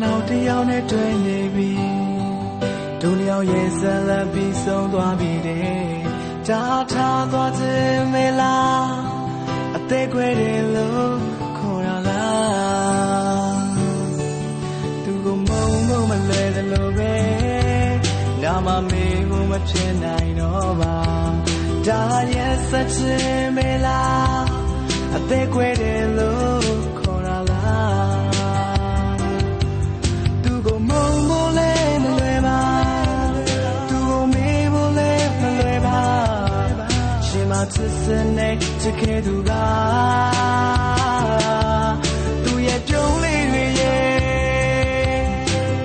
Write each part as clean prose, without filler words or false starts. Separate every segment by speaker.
Speaker 1: နောက်တစ်ယောက်နဲ့တွေ့နေပြီဒုနှစ်ယောက်ရဲ့ဇလံပြီးဆုံးသွားပြီတဲ့တားထားသွားခြင်းမလားအသေးခွဲတယ်လို့ခေါ်ရလားသူကမုံမလဲတယ်လို့ပဲငါမမေးဘူးမဖြစ်နိုင်တော့ပါဒါရဲ့ဆက်ခြင်းမလားအသေးခွဲတယ်လို့ခေါ်ရလားသူကမုံလဲမလွယ်ပါသူကမေးဘူးလဲမလွယ်ပါရှင်မချစ်စနေချစ်ခဲ့သူကသူရဲ့ပြုံးလေးတွေရဲ့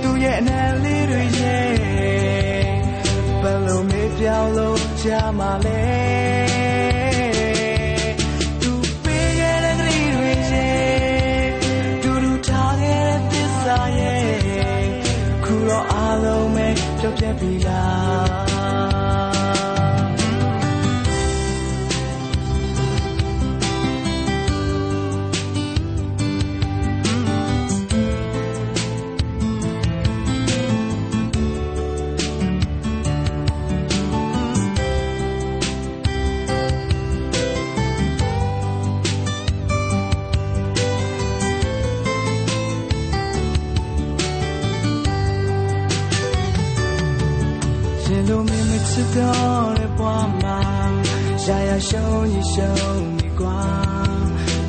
Speaker 1: သူရဲ့အနံလေးတွေရဲ့ဘယ်လိုမေးပြောင်းလို့ချာမလဲပြောပြပြီလို့မင်းမချစ်တော့တဲ့ဘဝမှာရရှုံးရင်ရှုံးနေကွာ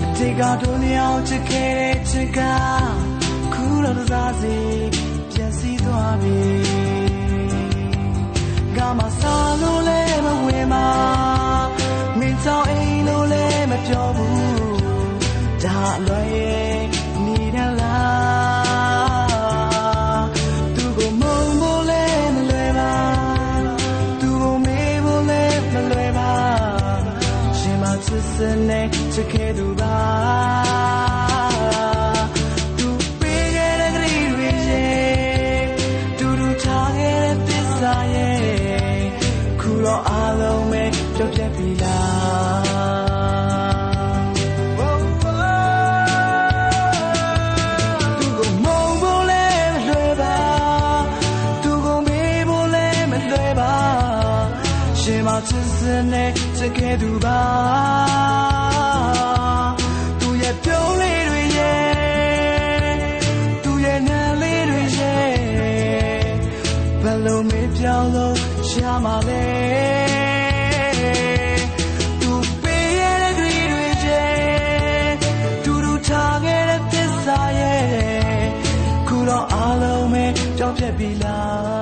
Speaker 1: အတိတ်ကတို့နှစ်ယောက်ချစ်ခဲ့တဲ့ချစ်ကခုတော့စားစီပြန်စီသွားပြီငါမစားလို့လည်းမဝင်ပါမင်းကြောင့်အိမ်လို့လည်းမပြောဘူးဒါအလွယ်ရဲ့နေတဲ့လားသူကမုန်းဖို့လည်းမလွယ်ပါချစ်စနေချစ်ခဲ့သူပါသူပေးခဲ့တဲ့ကလေးတွေရဲ့တူတူထားခဲ့တဲ့သစ္စာရဲ့ခုတော့အားလုံးပဲပြောပြပြီလားသူကမုန်းဖို့လည်းမလွယ်ပါသူကမေးဖို့လည်းမလွယ်ပါရှင်မချစ်စနေချစ်ခဲ့သူပါသူရဲ့ပြုံးလေးတွေရဲ့သူရဲ့နံလေးတွေရဲ့ဘယ်လိုမေးပြောင်းလို့ရှာမလဲသူပေးရတဲ့ကလေးတွေရဲ့တူတူထားခဲ့တဲ့သစ္စာရဲ့ခုတော့အားလုံးပဲကြောက်ပြက်ပြီလား